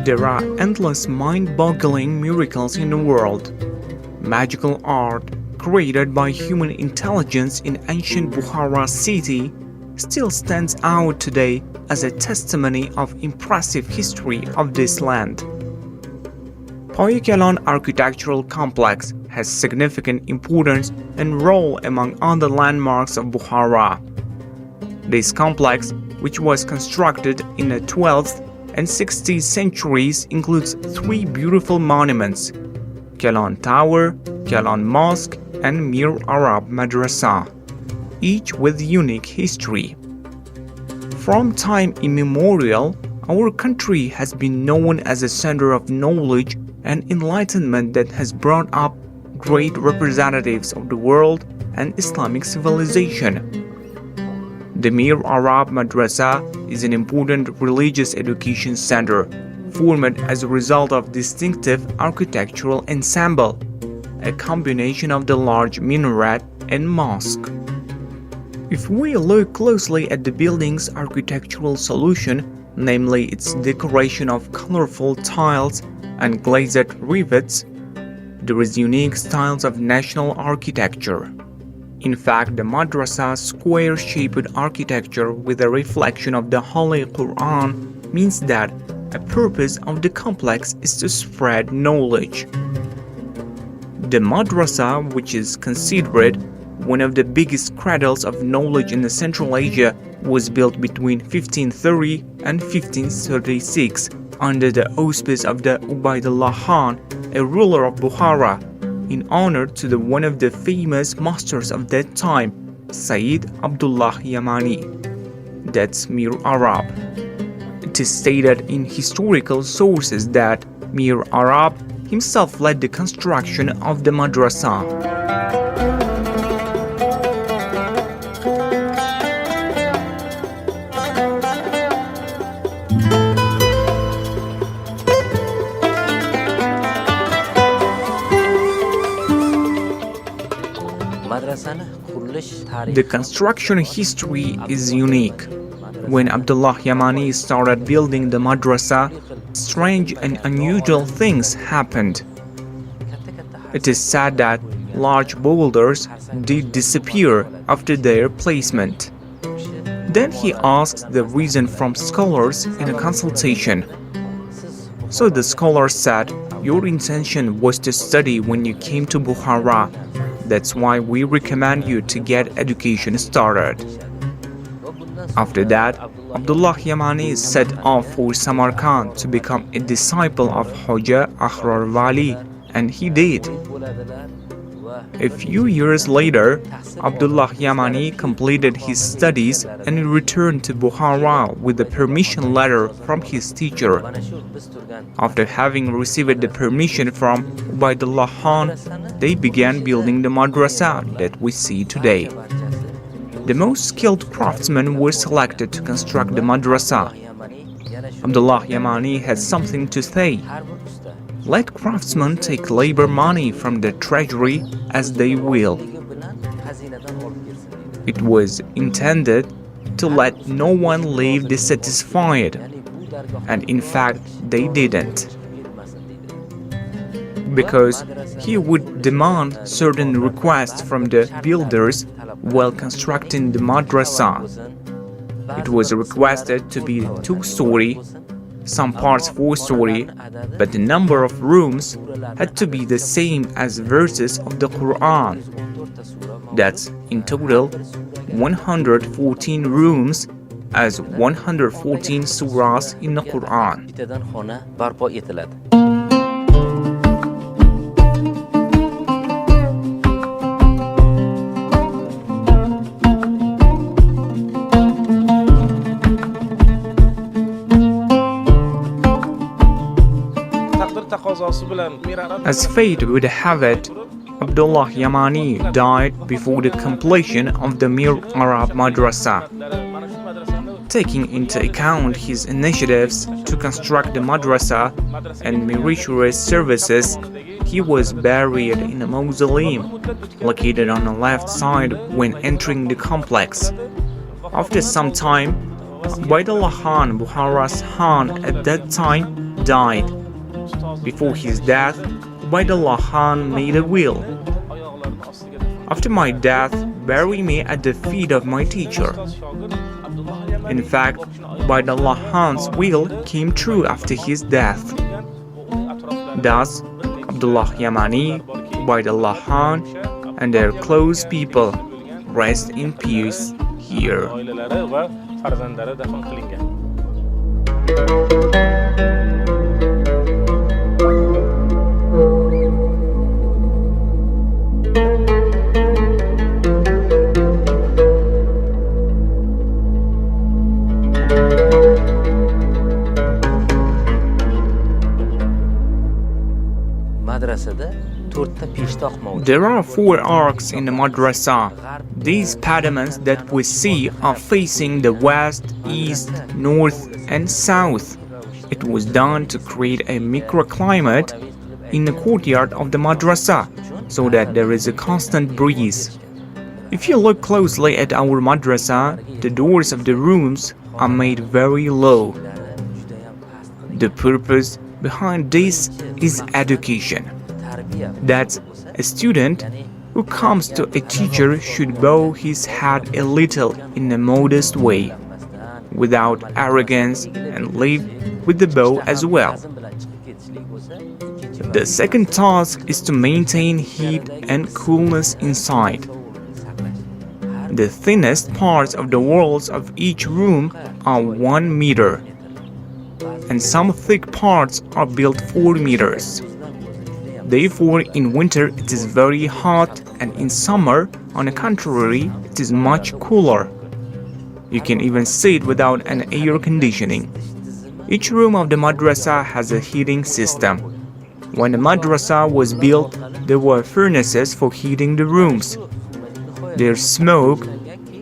There are endless mind-boggling miracles in the world. Magical art created by human intelligence in ancient Bukhara city still stands out today as a testimony of impressive history of this land. Payakalon architectural complex has significant importance and role among other landmarks of Bukhara. This complex, which was constructed in the 12th and 16th centuries, includes three beautiful monuments: Kalon Tower, Kalon Mosque, and Mir Arab madrasah, each with unique history. From time immemorial, our country has been known as a center of knowledge and enlightenment that has brought up great representatives of the world and Islamic civilization. The Mir Arab madrasah is an important religious education center, formed as a result of distinctive architectural ensemble, a combination of the large minaret and mosque. If we look closely at the building's architectural solution, namely its decoration of colorful tiles and glazed rivets, there is unique styles of national architecture. In fact, the madrasa's square-shaped architecture with a reflection of the Holy Quran means that a purpose of the complex is to spread knowledge. The madrasa, which is considered one of the biggest cradles of knowledge in Central Asia, was built between 1530 and 1536 under the auspice of the Ubaidullah Khan, a ruler of Bukhara, in honor to one of the famous masters of that time, Sayyid Abdullah Yamani. That's Mir Arab. It is stated in historical sources that Mir Arab himself led the construction of the madrasa. The construction history is unique. When Abdullah Yamani started building the madrasa, strange and unusual things happened. It is said that large boulders did disappear after their placement. Then he asked the reason from scholars in a consultation. So the scholars said, "Your intention was to study when you came to Bukhara. That's why we recommend you to get education started." After that, Abdullah Yamani set off for Samarkand to become a disciple of Hoja Ahrar Wali, and he did. A few years later, Abdullah Yamani completed his studies and returned to Bukhara with a permission letter from his teacher. After having received the permission from Ubaidullah Khan, they began building the madrasa that we see today. The most skilled craftsmen were selected to construct the madrasa. Abdullah Yamani had something to say. Let craftsmen take labor money from the treasury as they will. It was intended to let no one leave dissatisfied, and in fact they didn't. Because he would demand certain requests from the builders while constructing the madrasa. It was requested to be 2-story, some parts 4-story, but the number of rooms had to be the same as verses of the Quran. That's in total 114 rooms, as 114 surahs in the Quran. As fate would have it, Abdullah Yamani died before the completion of the Mir Arab madrasa. Taking into account his initiatives to construct the madrasa and meritorious services, he was buried in a mausoleum located on the left side when entering the complex. After some time, Ubaidullah Khan, Bukhara's Khan at that time, died. Before his death, Ubaidullah Khan made a will. After my death, bury me at the feet of my teacher. In fact, Ubaidullah Khan's will came true after his death. Thus, Abdullah Yamani, Ubaidullah Khan, and their close people rest in peace here. There are 4 arcs in the madrasah. These pediments that we see are facing the west, east, north, and south. It was done to create a microclimate in the courtyard of the madrasah so that there is a constant breeze. If you look closely at our madrasah, the doors of the rooms are made very low. The purpose behind this is education. That a student who comes to a teacher should bow his head a little in a modest way, without arrogance, and live with the bow as well. The second task is to maintain heat and coolness inside. The thinnest parts of the walls of each room are 1 meter, and some thick parts are built 4 meters. Therefore, in winter it is very hot, and in summer, on the contrary, it is much cooler. You can even sit without an air conditioning. Each room of the madrasah has a heating system. When the madrasah was built, there were furnaces for heating the rooms. Their smoke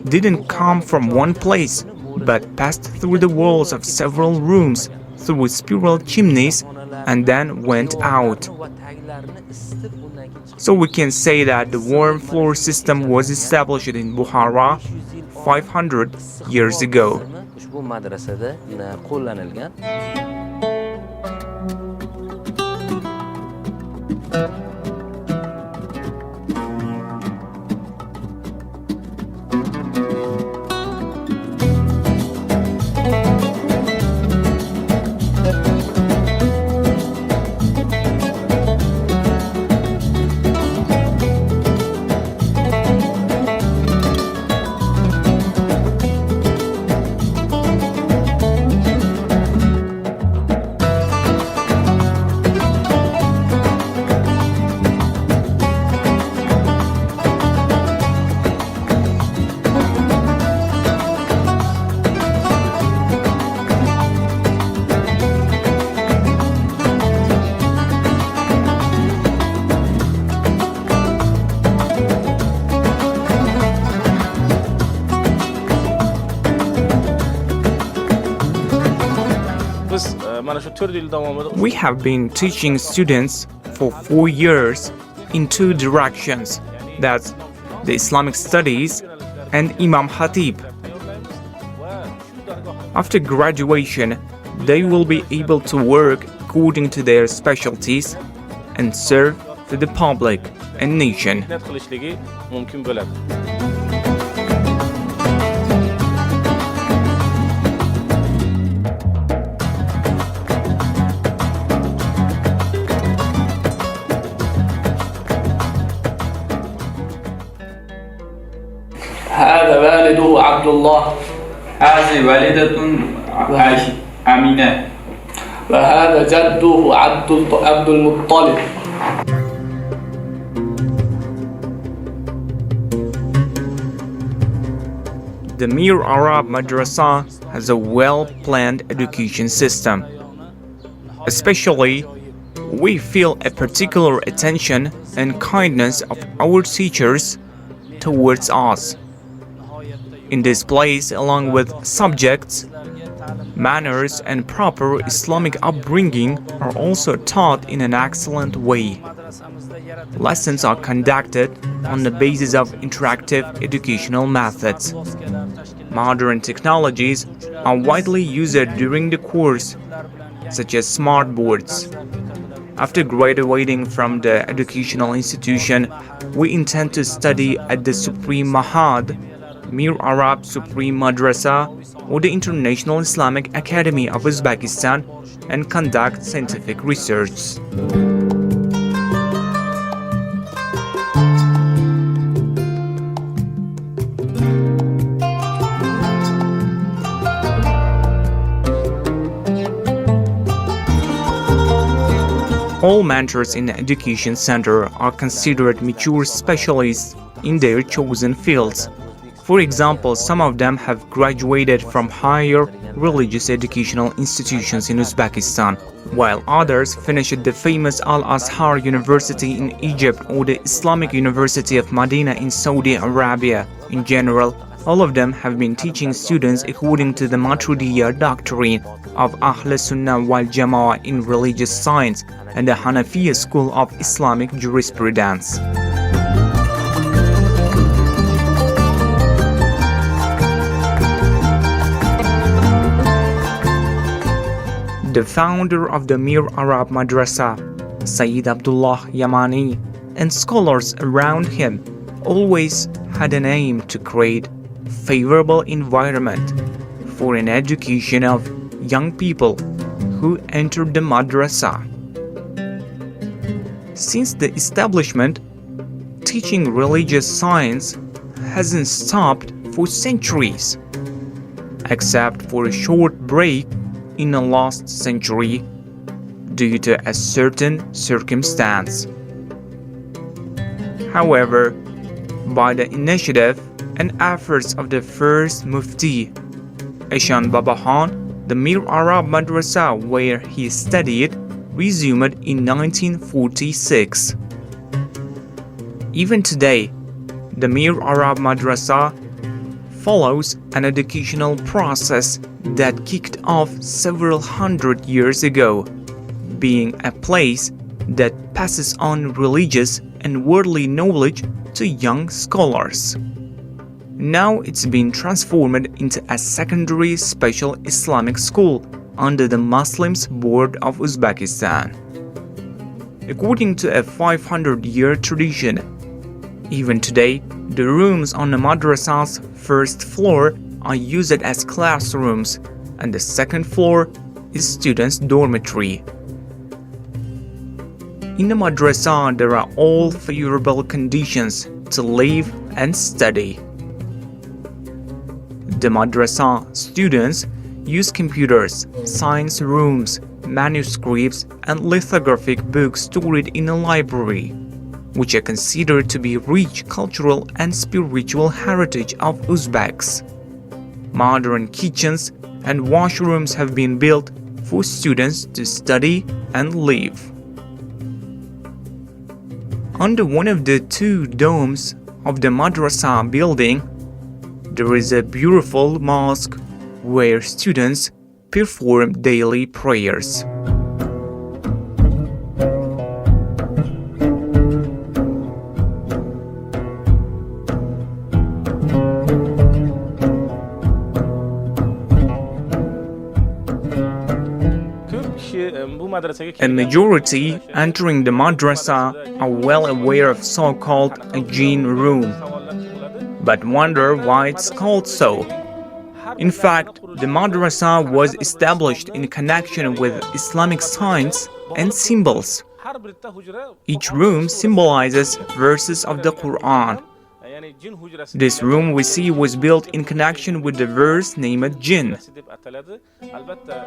didn't come from one place, but passed through the walls of several rooms through spiral chimneys and then went out. So we can say that the warm floor system was established in Bukhara 500 years ago. We have been teaching students for 4 years in 2 directions, that's the Islamic studies and Imam Khatib. After graduation, they will be able to work according to their specialties and serve to the public and nation. هذا والده عبد الله. هذه والدة أمينة. وهذا جده عبد المطلب. The Mir Arab madrasah has a well-planned education system. Especially, we feel a particular attention and kindness of our teachers towards us. In this place, along with subjects, manners and proper Islamic upbringing are also taught in an excellent way. Lessons are conducted on the basis of interactive educational methods. Modern technologies are widely used during the course, such as smart boards. After graduating from the educational institution, we intend to study at the Supreme Mahad, Mir Arab Supreme Madrasah, or the International Islamic Academy of Uzbekistan and conduct scientific research. All mentors in the education center are considered mature specialists in their chosen fields. For example, some of them have graduated from higher religious educational institutions in Uzbekistan, while others finished at the famous Al-Azhar University in Egypt or the Islamic University of Medina in Saudi Arabia. In general, all of them have been teaching students according to the Maturidiyya doctrine of Ahl Sunnah wal Jama'ah in religious science and the Hanafiya school of Islamic jurisprudence. The founder of the Mir Arab Madrasah, Sayyid Abdullah Yamani, and scholars around him always had an aim to create a favorable environment for an education of young people who entered the madrasah. Since the establishment, teaching religious science hasn't stopped for centuries, except for a short break in the last century due to a certain circumstance. However, by the initiative and efforts of the first Mufti, Eshan Babahan, the Mir Arab Madrasah where he studied resumed in 1946. Even today, the Mir Arab Madrasah follows an educational process that kicked off several hundred years ago, being a place that passes on religious and worldly knowledge to young scholars. Now it's been transformed into a secondary special Islamic school under the Muslims Board of Uzbekistan. According to a 500-year tradition, even today, the rooms on the madrasa's first floor are used as classrooms, and the second floor is students' dormitory. In the madrasa, there are all favorable conditions to live and study. The madrasa students use computers, science rooms, manuscripts, and lithographic books stored in a library, which are considered to be rich cultural and spiritual heritage of Uzbeks. Modern kitchens and washrooms have been built for students to study and live. Under one of the two domes of the madrasa building, there is a beautiful mosque where students perform daily prayers. A majority entering the madrasa are well aware of so-called a jinn room, but wonder why it's called so. In fact, the madrasa was established in connection with Islamic science and symbols. Each room symbolizes verses of the Quran. This room we see was built in connection with the verse named Jinn.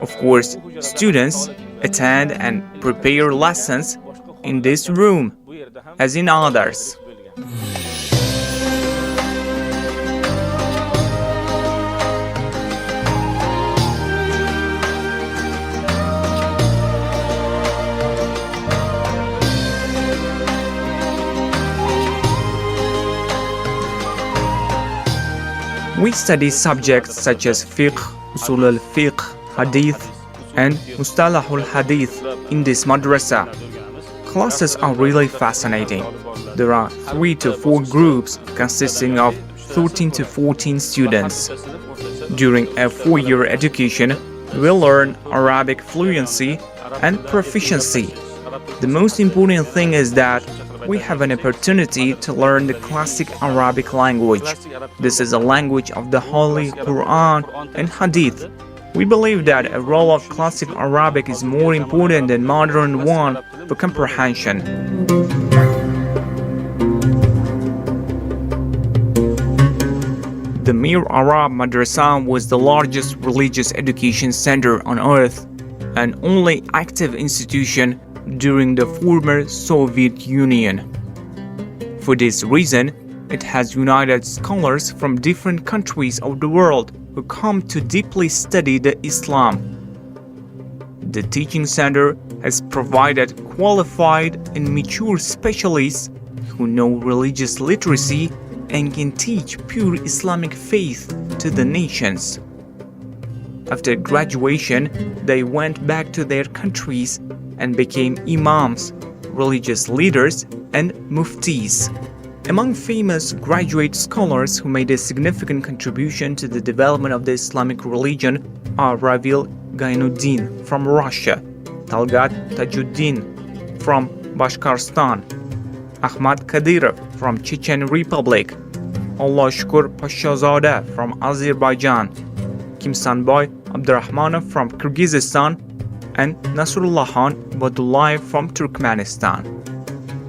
Of course, students attend and prepare lessons in this room, as in others. We study subjects such as fiqh, usul al-fiqh, hadith, and mustalah al-hadith in this madrasa. Classes are really fascinating. There are 3 to 4 groups consisting of 13 to 14 students. During a 4-year education, We learn Arabic fluency and proficiency. The most important thing is that we have an opportunity to learn the classic Arabic language. This is a language of the Holy Quran and Hadith. We believe that a role of classic Arabic is more important than modern one for comprehension. The Mir Arab madrasah was the largest religious education center on earth and only active institution during the former Soviet Union. For this reason, it has united scholars from different countries of the world who come to deeply study the Islam. The teaching center has provided qualified and mature specialists who know religious literacy and can teach pure Islamic faith to the nations. After graduation, they went back to their countries and became imams, religious leaders, and muftis. Among famous graduate scholars who made a significant contribution to the development of the Islamic religion are Ravil Gainuddin from Russia, Talgat Tajuddin from Bashkortostan, Ahmad Kadyrov from Chechen Republic, Allahshukur Pashazadeh from Azerbaijan, Kimsanboy Abdurrahmanov from Kyrgyzstan, and Nasrullahan Badullayev from Turkmenistan.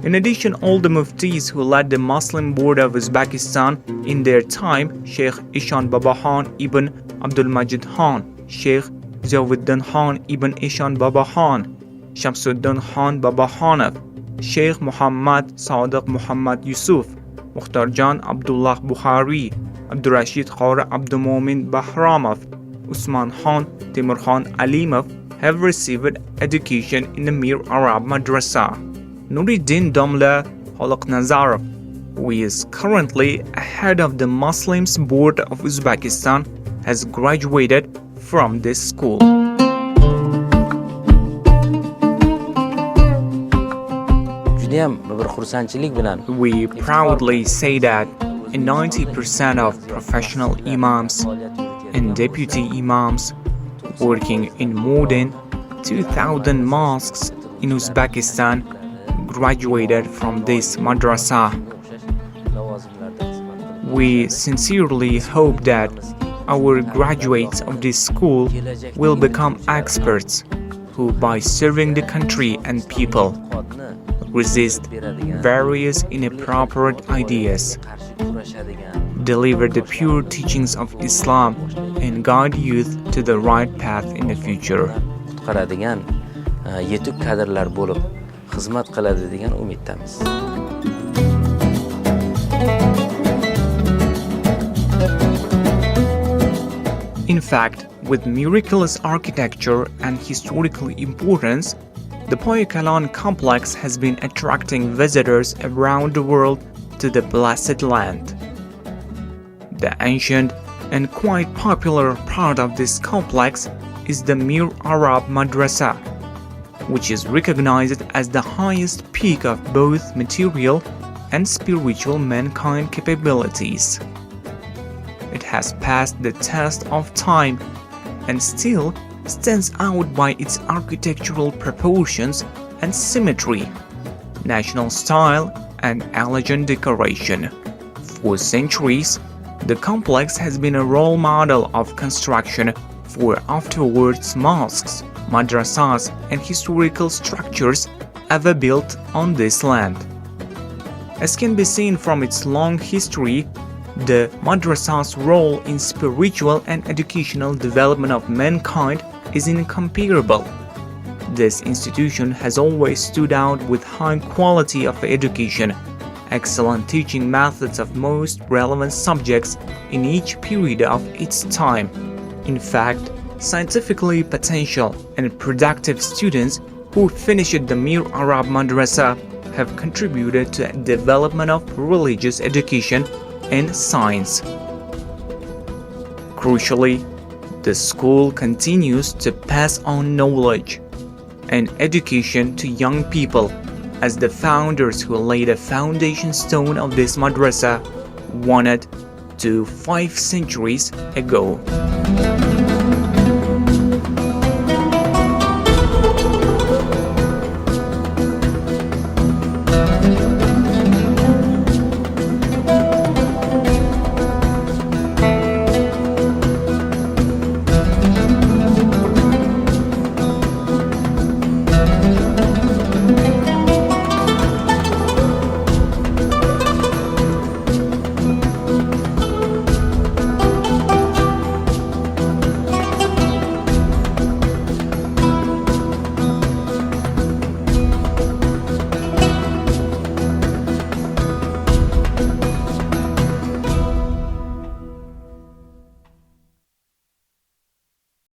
In addition, all the muftis who led the Muslim board of Uzbekistan in their time, Sheikh Ishan Babahan ibn Abdulmajid Khan, Sheikh Ziauddin Khan ibn Ishan Babahan, Shamsuddin Khan Babahanov, Sheikh Muhammad Sadiq Muhammad Yusuf, Mukhtarjan Abdullah Bukhari, Abdurrashid Khara Abdulmomin Bahramov, Usman Khan Timur Khan Alimov have received education in the Mir Arab madrasah. Nuruddin Damla Holoknazarov, who is currently head of the Muslims Board of Uzbekistan, has graduated from this school. We proudly say that 90% of professional imams and deputy imams working in more than 2,000 mosques in Uzbekistan graduated from this madrasah. We sincerely hope that our graduates of this school will become experts who, by serving the country and people, resist various inappropriate ideas, deliver the pure teachings of Islam, and guide youth to the right path in the future. In fact, with miraculous architecture and historical importance, the Poyakalan complex has been attracting visitors around the world to the Blessed Land. The ancient and quite popular part of this complex is the Mir Arab Madrasa, which is recognized as the highest peak of both material and spiritual mankind capabilities. It has passed the test of time and still stands out by its architectural proportions and symmetry, national style, and elegant decoration. For centuries, the complex has been a role model of construction for afterwards mosques, madrasas, and historical structures ever built on this land. As can be seen from its long history, the madrasa's role in spiritual and educational development of mankind is incomparable. This institution has always stood out with high quality of education, excellent teaching methods of most relevant subjects in each period of its time. In fact, scientifically potential and productive students who finished the Mir Arab Madrasa have contributed to the development of religious education and science. Crucially, the school continues to pass on knowledge and education to young people, as the founders who laid a foundation stone of this madrasa wanted to 5 centuries ago.